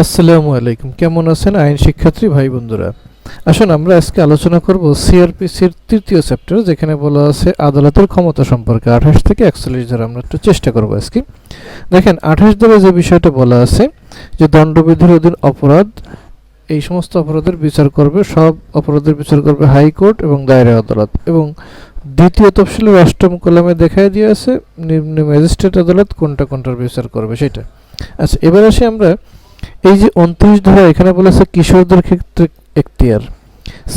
আসসালামু আলাইকুম, কেমন আছেন আইন শিক্ষার্থী ভাই বন্ধুরা? আসুন আমরা আজকে আলোচনা করব সিআরপিসির তৃতীয় চ্যাপ্টার, যেখানে বলা আছে আদালতের ক্ষমতা সম্পর্কে 28 থেকে 41 ধারা। আমরা একটু চেষ্টা করব আজকে। দেখেন 28 ধারা যে বিষয়টা বলা আছে যে দণ্ডবিধির অধীন অপরাধ, এই সমস্ত অপরাধের বিচার করবে, সব অপরাধের বিচার করবে হাইকোর্ট এবং দায়রা আদালত। এবং দ্বিতীয় তফসিলের 8ম কলামে দেখায় দিয়ে আছে নিম্ন ম্যাজিস্ট্রেট আদালত কোনটা কোনটার বিচার করবে সেটা। আচ্ছা, এবার আসি আমরা এই যে 29 ধারা, এখানে বলেছে কিশোরদের ক্ষেত্রে এখতিয়ার।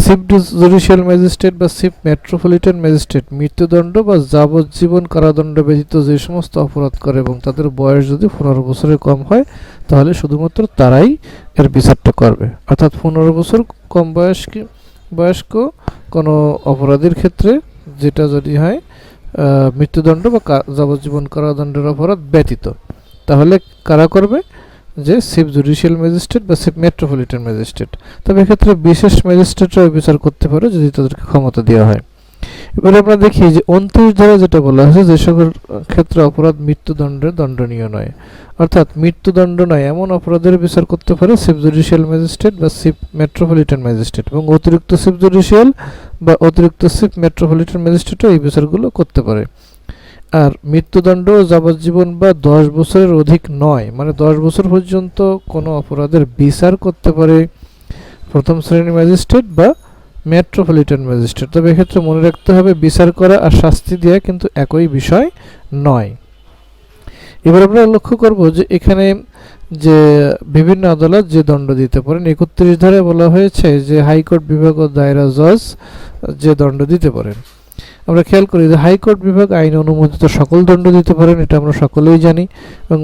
চিফ জুডিশিয়াল ম্যাজিস্ট্রেট বা চিফ মেট্রোপলিটন ম্যাজিস্ট্রেট মৃত্যুদণ্ড বা যাবজ্জীবন কারাদণ্ড ব্যতীত যে সমস্ত অপরাধ করে এবং তাদের বয়স যদি 15 বছরের কম হয়, তাহলে শুধুমাত্র তারাই এর বিচারটা করবে। অর্থাৎ 15 বছর কম বয়স্ক কোনো অপরাধীর ক্ষেত্রে, যেটা যদি হয় মৃত্যুদণ্ড বা যাবজ্জীবন কারাদণ্ডের অপরাধ ব্যতীত, তাহলে কারা করবে? যে চিফ জুডিশিয়াল ম্যাজিস্ট্রেট বা চিফ মেট্রোপলিটন ম্যাজিস্ট্রেট। তবে এক্ষেত্রে বিশেষ ম্যাজিস্ট্রেটরাও বিচার করতে পারে যদি তাদেরকে ক্ষমতা দেওয়া হয়। এবারে আমরা দেখি যে 29 ধারা যেটা বলা হয়েছে, যে সকল ক্ষেত্রে অপরাধ মৃত্যুদণ্ডে দণ্ডনীয় নয়, অর্থাৎ মৃত্যুদণ্ড নয় এমন অপরাধের বিচার করতে পারে চিফ জুডিশিয়াল ম্যাজিস্ট্রেট বা চিফ মেট্রোপলিটন ম্যাজিস্ট্রেট, এবং অতিরিক্ত চিফ জুডিশিয়াল বা অতিরিক্ত চিফ মেট্রোপলিটন ম্যাজিস্ট্রেটও এই বিচারগুলো করতে পারে। আর মৃত্যুদণ্ড যাবজ্জীবন বা 10 বছরের অধিক নয়, মানে 10 বছর পর্যন্ত কোনো অপরাধের বিচার করতে পারে প্রথম শ্রেণীর ম্যাজিস্ট্রেট বা মেট্রোপলিটন ম্যাজিস্ট্রেট। তবে এক্ষেত্রে মনে রাখতে হবে বিচার করা আর শাস্তি দেওয়া কিন্তু একই বিষয় নয়। এবার আমরা লক্ষ্য করব যে এখানে যে বিভিন্ন আদালত যে দণ্ড দিতে পারেন, 31 ধারায় বলা হয়েছে যে হাইকোর্ট বিভাগ ও দায়রা জজ যে দণ্ড দিতে পারেন। আমরা খেয়াল করি যে হাইকোর্ট বিভাগ আইন অনুমোদিত সকল দণ্ড দিতে পারেন, এটা আমরা সকলেই জানি। এবং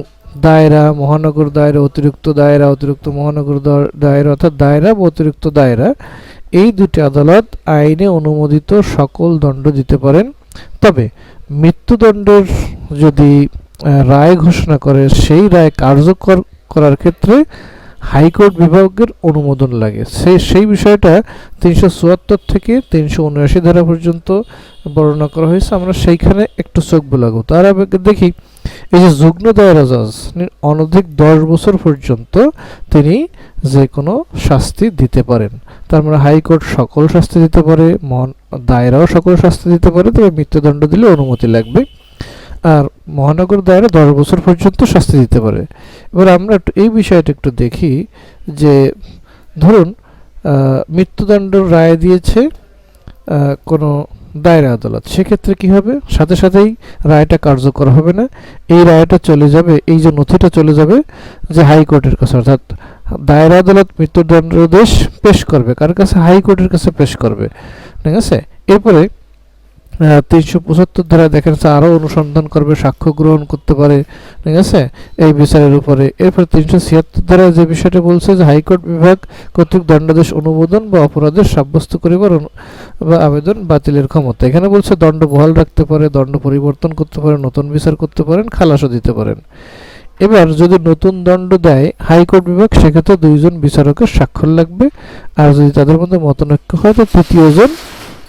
দায়রা, মহানগর দায়রা, অতিরিক্ত মহানগর দায়রা, অর্থাৎ দায়রা বা অতিরিক্ত দায়রা, এই দুটি আদালত আইনে অনুমোদিত সকল দণ্ড দিতে পারেন। তবে মৃত্যুদণ্ডের যদি রায় ঘোষণা করে, সেই রায় কার্যকর করার ক্ষেত্রে হাইকোর্ট বিভাগের অনুমোদন লাগে। সেই বিষয়টা 374 থেকে 379 ধারা পর্যন্ত বর্ণনা করা হয়েছে। আমরা সেইখানে একটু চোখ বোলাবো। তার আগে দেখি এই যে যুগ্ম দায়রা জজ, অনধিক 10 বছর পর্যন্ত তিনি যে কোনো শাস্তি দিতে পারেন। তার মানে হাইকোর্ট সকল শাস্তি দিতে পারে, দায়রাও সকল শাস্তি দিতে পারে, তবে মৃত্যুদণ্ড দিলে অনুমতি লাগবে। আর মহানগর দায়রা 10 বছর পর্যন্ত শাস্তি দিতে পারে। এবার আমরা এই বিষয়টা একটু দেখি যে ধরুন মৃত্যুদণ্ডের রায় দিয়েছে কোনো দায়রা আদালত, সেক্ষেত্রে কি হবে? সাথে সাথেই রায়টা কার্যকর হবে না, এই রায়টা চলে যাবে, এই যে নথিটা চলে যাবে যে হাইকোর্টের কাছে। অর্থাৎ দায়রা আদালত মৃত্যুদণ্ডাদেশ পেশ করবে কার কাছে? হাইকোর্টের কাছে পেশ করবে। ঠিক আছে। এরপরে 375 ধারা দেখেন আরও অনুসন্ধান করবে, সাক্ষ্য গ্রহণ করতে পারে, ঠিক আছে, এই বিচারের উপরে। এরপর 376 ধারা যে বিষয়টা বলছে যে হাইকোর্ট বিভাগ কর্তৃক দণ্ডাদেশ অনুমোদন বা অপরাধের সাব্যস্ত করিবার বা আবেদন বাতিলের ক্ষমতা। এখানে বলছে দণ্ড বহাল রাখতে পারে, দণ্ড পরিবর্তন করতে পারে, নতুন বিচার করতে পারেন, খালাসও দিতে পারেন। এবার যদি নতুন দণ্ড দেয় হাইকোর্ট বিভাগ, সেক্ষেত্রে 2 জন বিচারকের স্বাক্ষর লাগবে। আর যদি তাদের মধ্যে মতনৈক্য হয় তো তৃতীয় জন,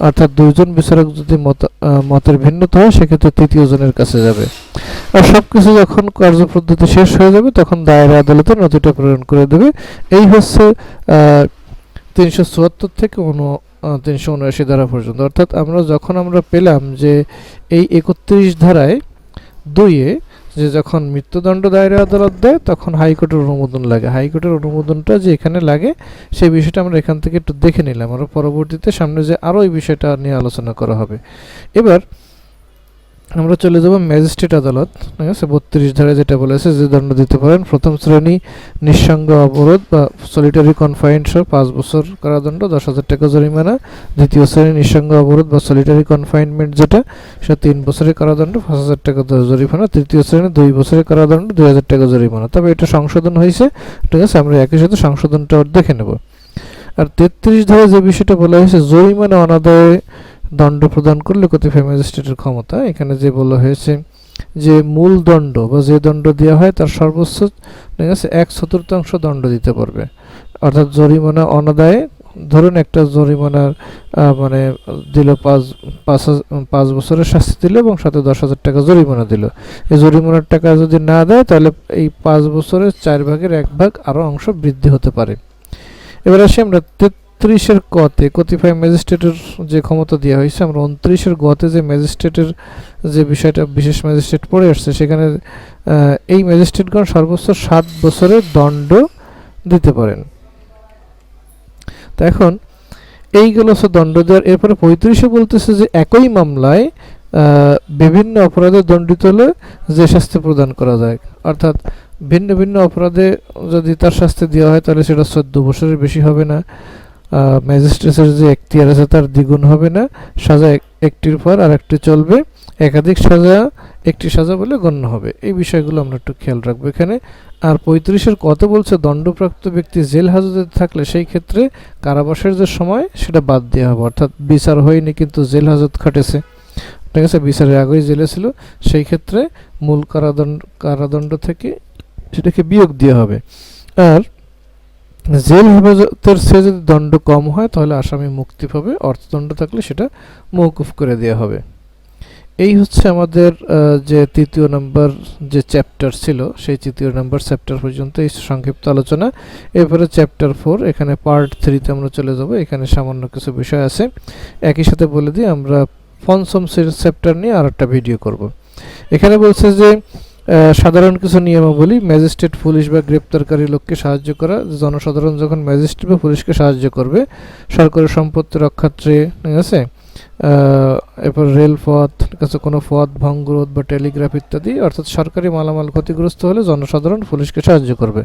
অর্থাৎ 2 জন বিচারক যদি মতের ভিন্নতা হয়, সেক্ষেত্রে তৃতীয় জনের কাছে যাবে। আর সবকিছু যখন কার্যপদ্ধতি শেষ হয়ে যাবে, তখন দায়রা আদালতে নথিটা প্রেরণ করে দেবে। এই হচ্ছে 374 থেকে 379 ধারা পর্যন্ত। অর্থাৎ আমরা পেলাম যে এই 31 ধারায় 2-এ যে যখন মৃত্যুদণ্ড দায়রা আদালত দেয়, তখন হাইকোর্টের অনুমোদন লাগে। হাইকোর্টের অনুমোদনটা যে এখানে লাগে, সেই বিষয়টা আমরা এখান থেকে একটু দেখে নিলাম। আর পরবর্তীতে সামনে যে আরও এই বিষয়টা নিয়ে আলোচনা করা হবে। এবার আমরা চলে যাব ম্যাজিস্ট্রেট আদালত। ঠিক আছে। 32 ধারায় যেটা বলেছে যে দণ্ড দিতে পারেন প্রথম শ্রেণী নিঃসঙ্গ অবরোধ বা সলিটারি কনফাইন্ড সহ 5 বছর কারাদণ্ড, 10,000 টাকা জরিমানা। দ্বিতীয় শ্রেণী নিঃসঙ্গ অবরোধ বা সলিটারি কনফাইনমেন্ট যেটা, সেটা 3 বছরের কারাদণ্ড, 5,000 টাকা জরিমানা। তৃতীয় শ্রেণী 2 বছরের কারাদণ্ড, 2,000 টাকা জরিমানা। তবে এটা সংশোধন হয়েছে। ঠিক আছে, আমরা একই সাথে সংশোধনটাও দেখে নেব। আর 33 ধারায় যে বিষয়টা বলা হয়েছে জরিমানা অনাদায়ে দণ্ড প্রদান করলে কতিপয় ম্যাজিস্ট্রেটের ক্ষমতা। এখানে যে বলা হয়েছে যে মূল দণ্ড বা যে দণ্ড দেওয়া হয় তার সর্বোচ্চ, ঠিক আছে, 1/4 দণ্ড দিতে পারবে। অর্থাৎ জরিমানা অনাদায়ে ধরুন একটা জরিমানার মানে দিল 5 বছরের শাস্তি দিল এবং সাথে 10,000 টাকা জরিমানা দিল। এই জরিমানার টাকা যদি না দেয় তাহলে এই 5 বছরের 4/1 আরও অংশ বৃদ্ধি হতে পারে। এবার আসি আমরা 33-এর কতে কতিপয় ম্যাজিস্ট্রেটের যে ক্ষমতা দেওয়া হয়েছে, আমরা 29-এর গতে যে ম্যাজিস্ট্রেটের যে বিষয়টা বিশেষ ম্যাজিস্ট্রেট পড়ে আসছে সেখানে এই ম্যাজিস্ট্রেটগণ সর্বোচ্চ 7 বছরের দণ্ড দিতে পারেন। তো এখন এইগুলো হচ্ছে দণ্ড দেওয়ার। এরপরে 35-এ বলতেছে যে একই মামলায় বিভিন্ন অপরাধে দণ্ডিত হলে যে শাস্তি প্রদান করা যায়, অর্থাৎ ভিন্ন ভিন্ন অপরাধে যদি তার শাস্তি দেওয়া হয় তাহলে সেটা 14 বছরের বেশি হবে না, ম্যাজিস্ট্রেটের যে এখতিয়ার আছে তার দ্বিগুণ হবে না, সাজা একটির পর আর একটি চলবে, একাধিক সাজা একটি সাজা বলে গণ্য হবে। এই বিষয়গুলো আমরা একটু খেয়াল রাখবো এখানে। আর 35-এর কত বলছে দণ্ডপ্রাপ্ত ব্যক্তি জেল হাজতে থাকলে সেই ক্ষেত্রে কারাবাসের যে সময় সেটা বাদ দেওয়া হবে, অর্থাৎ বিচার হয়নি কিন্তু জেল হাজত খাটেছে, ঠিক আছে, বিচারের আগেই জেলে ছিল, সেই ক্ষেত্রে মূল কারাদণ্ড থেকে সেটাকে বিয়োগ দেওয়া হবে। আর জেল হেফাজতের চেয়ে যদি দণ্ড কম হয় তাহলে আসামি মুক্তি পাবে, অর্থদণ্ড থাকলে সেটা মওকুফ করে দেওয়া হবে। এই হচ্ছে আমাদের যে 3য় নম্বর যে চ্যাপ্টার ছিল সেই 3য় নম্বর চ্যাপ্টার পর্যন্ত এই সংক্ষিপ্ত আলোচনা। এরপরে চ্যাপ্টার 4 এখানে পার্ট 3-তে আমরা চলে যাব। এখানে সামান্য কিছু বিষয় আছে, একই সাথে বলে দিই আমরা পঞ্চম চ্যাপ্টার নিয়ে আর একটা ভিডিও করব। এখানে বলছে যে সাধারণ কিছু নিয়মাবলী, ম্যাজিস্ট্রেট পুলিশ বা গ্রেপ্তারকারী লোককে সাহায্য করা। জনসাধারণ যখন ম্যাজিস্ট্রেট বা পুলিশকে সাহায্য করবে সরকারি সম্পত্তি রক্ষার্থে, ঠিক আছে, এরপর রেলপথ, ঠিক আছে, কোনো পথ ভঙ্গরোধ বা টেলিগ্রাফ ইত্যাদি, অর্থাৎ সরকারি মালামাল ক্ষতিগ্রস্ত হলে জনসাধারণ পুলিশকে সাহায্য করবে।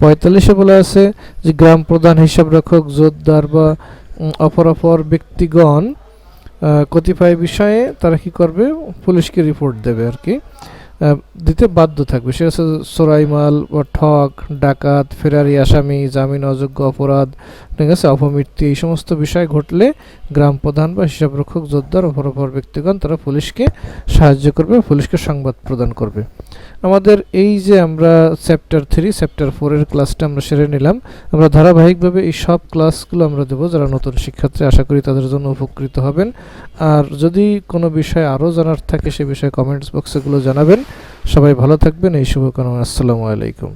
45-এ বলা আছে যে গ্রাম প্রধান, হিসাব রক্ষক, জোতদার বা অপরাপর ব্যক্তিগণ কতিপয় বিষয়ে তারা কি করবে, পুলিশকে রিপোর্ট দেবে আর কি, দিতে বাধ্য থাকবে। সে হচ্ছে চোরাই মাল বা ঠক, ডাকাত, ফেরারি আসামি, জামিন অযোগ্য অপরাধ, ঠিক আছে, অপমৃত্যু, এই সমস্ত বিষয় ঘটলে গ্রাম প্রধান বা হিসাবরক্ষক, জোতদার, অপরাপর ব্যক্তিগণ তারা পুলিশকে সাহায্য করবে, পুলিশকে সংবাদ প্রদান করবে। আমাদের এই যে আমরা চ্যাপ্টার 3 চ্যাপ্টার 4-এর ক্লাসটা আমরা সেরে নিলাম। আমরা ধারাবাহিকভাবে এই সব ক্লাসগুলো আমরা দেবো, যারা নতুন শিক্ষার্থী আশা করি তাদের জন্য উপকৃত হবেন। আর যদি কোনো বিষয় আরও জানার থাকে সে বিষয়ে কমেন্টস বক্সে গুলো জানাবেন। সবাই ভালো থাকবেন, এই শুভকামনা। আসসালামু আলাইকুম।